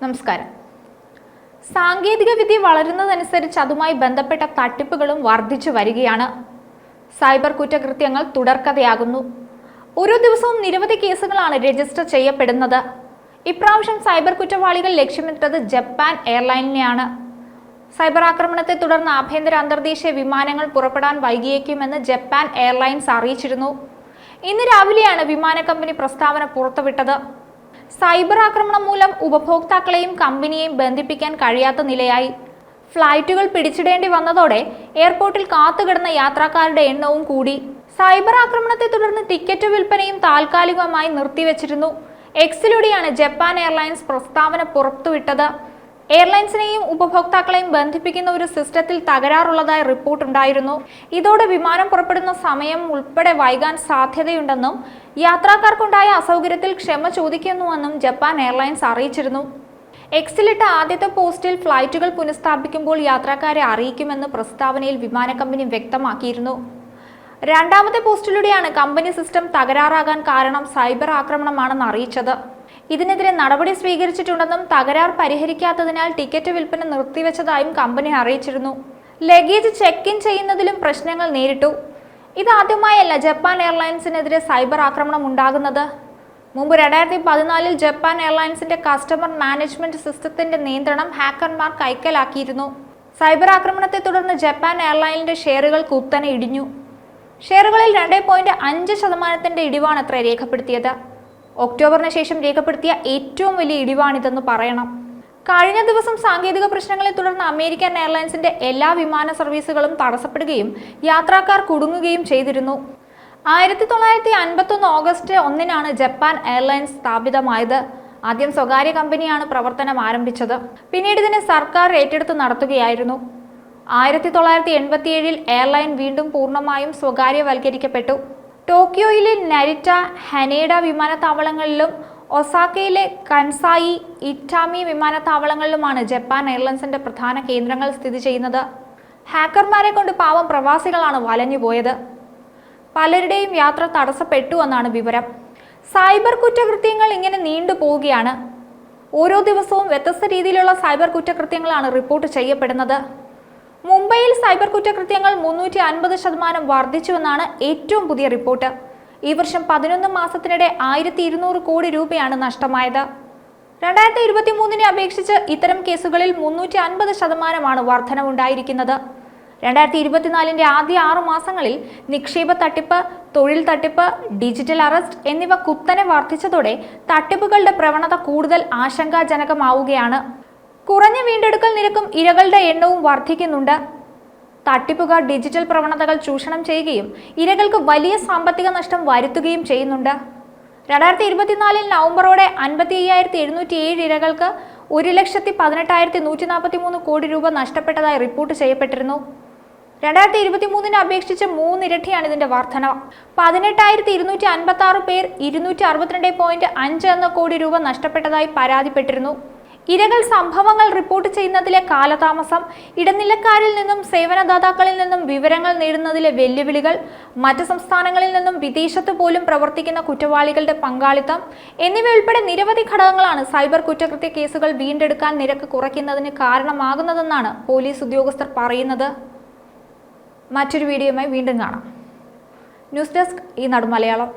നമസ്കാരം. സാങ്കേതികവിദ്യ വളരുന്നതനുസരിച്ച് അതുമായി ബന്ധപ്പെട്ട തട്ടിപ്പുകളും വർദ്ധിച്ചു വരികയാണ്. സൈബർ കുറ്റകൃത്യങ്ങൾ തുടർക്കഥയാകുന്നു. ഓരോ ദിവസവും നിരവധി കേസുകളാണ് രജിസ്റ്റർ ചെയ്യപ്പെടുന്നത്. ഇപ്രാവശ്യം സൈബർ കുറ്റവാളികൾ ലക്ഷ്യമിട്ടത് ജപ്പാൻ എയർലൈനിനെയാണ്. സൈബർ ആക്രമണത്തെ തുടർന്ന് ആഭ്യന്തര അന്തർദേശീയ വിമാനങ്ങൾ പുറപ്പെടാൻ വൈകിയേക്കുമെന്ന് ജപ്പാൻ എയർലൈൻസ് അറിയിച്ചിരുന്നു. ഇന്ന് രാവിലെയാണ് വിമാന കമ്പനി പ്രസ്താവന പുറത്തുവിട്ടത്. സൈബർ ആക്രമണം മൂലം ഉപഭോക്താക്കളെയും കമ്പനിയെയും ബന്ധിപ്പിക്കാൻ കഴിയാത്ത നിലയായി. ഫ്ലൈറ്റുകൾ പിടിച്ചിടേണ്ടി വന്നതോടെ എയർപോർട്ടിൽ കാത്തുകിടന്ന യാത്രക്കാരുടെ എണ്ണവും കൂടി. സൈബർ ആക്രമണത്തെ തുടർന്ന് ടിക്കറ്റ് വിൽപ്പനയും താൽക്കാലികമായി നിർത്തിവെച്ചിരുന്നു. എക്സിലൂടെയാണ് ജപ്പാൻ എയർലൈൻസ് പ്രസ്താവന പുറത്തുവിട്ടത്. എയർലൈൻസിനെയും ഉപഭോക്താക്കളെയും ബന്ധിപ്പിക്കുന്ന ഒരു സിസ്റ്റത്തിൽ തകരാറുള്ളതായി റിപ്പോർട്ടുണ്ടായിരുന്നു. ഇതോടെ വിമാനം പുറപ്പെടുന്ന സമയം ഉൾപ്പെടെ വൈകാൻ സാധ്യതയുണ്ടെന്നും യാത്രക്കാർക്കുണ്ടായ അസൗകര്യത്തിൽ ക്ഷമ ചോദിക്കുന്നുവെന്നും ജപ്പാൻ എയർലൈൻസ് അറിയിച്ചിരുന്നു. എക്സിലിട്ട ആദ്യത്തെ പോസ്റ്റിൽ ഫ്ലൈറ്റുകൾ പുനഃസ്ഥാപിക്കുമ്പോൾ യാത്രക്കാരെ അറിയിക്കുമെന്ന് പ്രസ്താവനയിൽ വിമാന കമ്പനി വ്യക്തമാക്കിയിരുന്നു. രണ്ടാമത്തെ പോസ്റ്റിലൂടെയാണ് കമ്പനി സിസ്റ്റം തകരാറാകാൻ കാരണം സൈബർ ആക്രമണമാണെന്ന് അറിയിച്ചത്. ഇതിനെതിരെ നടപടി സ്വീകരിച്ചിട്ടുണ്ടെന്നും തകരാർ പരിഹരിക്കാത്തതിനാൽ ടിക്കറ്റ് വിൽപ്പന നിർത്തിവെച്ചതായും കമ്പനി അറിയിച്ചിരുന്നു. ലഗേജ് ചെക്ക് ഇൻ ചെയ്യുന്നതിലും പ്രശ്നങ്ങൾ നേരിട്ടു. ഇതാദ്യമായല്ല ജപ്പാൻ എയർലൈൻസിനെതിരെ സൈബർ ആക്രമണം ഉണ്ടാകുന്നത്. മുമ്പ് 2014 ജപ്പാൻ എയർലൈൻസിന്റെ കസ്റ്റമർ മാനേജ്മെന്റ് സിസ്റ്റത്തിന്റെ നിയന്ത്രണം ഹാക്കർമാർ കൈക്കലാക്കിയിരുന്നു. സൈബർ ആക്രമണത്തെ തുടർന്ന് ജപ്പാൻ എയർലൈനിന്റെ ഷെയറുകൾ കുത്തനെ ഇടിഞ്ഞു. ഷെയറുകളിൽ 2.5% ഇടിവാണത്ര രേഖപ്പെടുത്തിയത്. ഒക്ടോബറിന് ശേഷം രേഖപ്പെടുത്തിയ ഏറ്റവും വലിയ ഇടിവാണിതെന്ന് പറയണം. കഴിഞ്ഞ ദിവസം സാങ്കേതിക പ്രശ്നങ്ങളെ തുടർന്ന് അമേരിക്കൻ എയർലൈൻസിന്റെ എല്ലാ വിമാന സർവീസുകളും തടസ്സപ്പെടുകയും യാത്രക്കാർ കുടുങ്ങുകയും ചെയ്തിരുന്നു. 1951 ഓഗസ്റ്റ് 1-നാണ് ജപ്പാൻ എയർലൈൻസ് സ്ഥാപിതമായത്. ആദ്യം സ്വകാര്യ കമ്പനിയാണ് പ്രവർത്തനം ആരംഭിച്ചത്. പിന്നീട് ഇതിനെ സർക്കാർ ഏറ്റെടുത്ത് നടത്തുകയായിരുന്നു. 1987 എയർലൈൻ വീണ്ടും പൂർണ്ണമായും സ്വകാര്യവൽക്കരിക്കപ്പെട്ടു. ടോക്കിയോയിലെ നരിറ്റ, ഹനേഡ വിമാനത്താവളങ്ങളിലും ഒസാക്കയിലെ കൻസായി, ഇറ്റാമി വിമാനത്താവളങ്ങളിലുമാണ് ജപ്പാൻ എയർലൈൻസിന്റെ പ്രധാന കേന്ദ്രങ്ങൾ സ്ഥിതി ചെയ്യുന്നത്. ഹാക്കർമാരെ കൊണ്ട് പാവം പ്രവാസികളാണ് വലഞ്ഞുപോയത്. പലരുടെയും യാത്ര തടസ്സപ്പെട്ടു എന്നാണ് വിവരം. സൈബർ കുറ്റകൃത്യങ്ങൾ ഇങ്ങനെ നീണ്ടു പോവുകയാണ്. ഓരോ ദിവസവും വ്യത്യസ്ത രീതിയിലുള്ള സൈബർ കുറ്റകൃത്യങ്ങളാണ് റിപ്പോർട്ട് ചെയ്യപ്പെടുന്നത്. മുംബൈയിൽ സൈബർ കുറ്റകൃത്യങ്ങൾ 350% വർദ്ധിച്ചുവെന്നാണ് ഏറ്റവും പുതിയ റിപ്പോർട്ട്. ഈ വർഷം 11 മാസത്തിനിടെ 1200 കോടി രൂപയാണ് നഷ്ടമായത്. 2023-നെ അപേക്ഷിച്ച് ഇത്തരം കേസുകളിൽ 350% വർധനവുണ്ടായിരിക്കുന്നത്. 2024-ന്റെ ആദ്യ 6 മാസങ്ങളിൽ നിക്ഷേപ തട്ടിപ്പ്, തൊഴിൽ തട്ടിപ്പ്, ഡിജിറ്റൽ അറസ്റ്റ് എന്നിവ കുത്തനെ വർദ്ധിച്ചതോടെ തട്ടിപ്പുകളുടെ പ്രവണത കൂടുതൽ ആശങ്കാജനകമാവുകയാണ്. കുറഞ്ഞ വീണ്ടെടുക്കൽ നിരക്കും ഇരകളുടെ എണ്ണവും വർദ്ധിക്കുന്നുണ്ട്. തട്ടിപ്പുകാർ ഡിജിറ്റൽ പ്രവണതകൾ ചൂഷണം ചെയ്യുകയും ഇരകൾക്ക് വലിയ സാമ്പത്തിക നഷ്ടം വരുത്തുകയും ചെയ്യുന്നുണ്ട്. 2024 നവംബറോടെ 55,707 ഇരകൾക്ക് 1,18,143 കോടി രൂപ നഷ്ടപ്പെട്ടതായി റിപ്പോർട്ട് ചെയ്യപ്പെട്ടിരുന്നു. 2023-നെ അപേക്ഷിച്ച് 3 ഇരട്ടിയാണ് ഇതിന്റെ വർധന. 18,256 പേർ 262.5 കോടി രൂപ നഷ്ടപ്പെട്ടതായി പരാതിപ്പെട്ടിരുന്നു. ഇരകൾ സംഭവങ്ങൾ റിപ്പോർട്ട് ചെയ്യുന്നതിലെ കാലതാമസം, ഇടനിലക്കാരിൽ നിന്നും സേവനദാതാക്കളിൽ നിന്നും വിവരങ്ങൾ നേടുന്നതിലെ വെല്ലുവിളികൾ, മറ്റ് സംസ്ഥാനങ്ങളിൽ നിന്നും വിദേശത്ത് പോലും പ്രവർത്തിക്കുന്ന കുറ്റവാളികളുടെ പങ്കാളിത്തം എന്നിവയുൾപ്പെടെ നിരവധി ഘടകങ്ങളാണ് സൈബർ കുറ്റകൃത്യ കേസുകൾ വീണ്ടെടുക്കാൻ നിരക്ക് കുറയ്ക്കുന്നതിന് കാരണമാകുന്നതെന്നാണ് പോലീസ് ഉദ്യോഗസ്ഥർ പറയുന്നത്. മറ്റൊരു വീഡിയോയുമായി വീണ്ടും കാണാം. ന്യൂസ് ഡെസ്ക് ഈനാട് മലയാളം.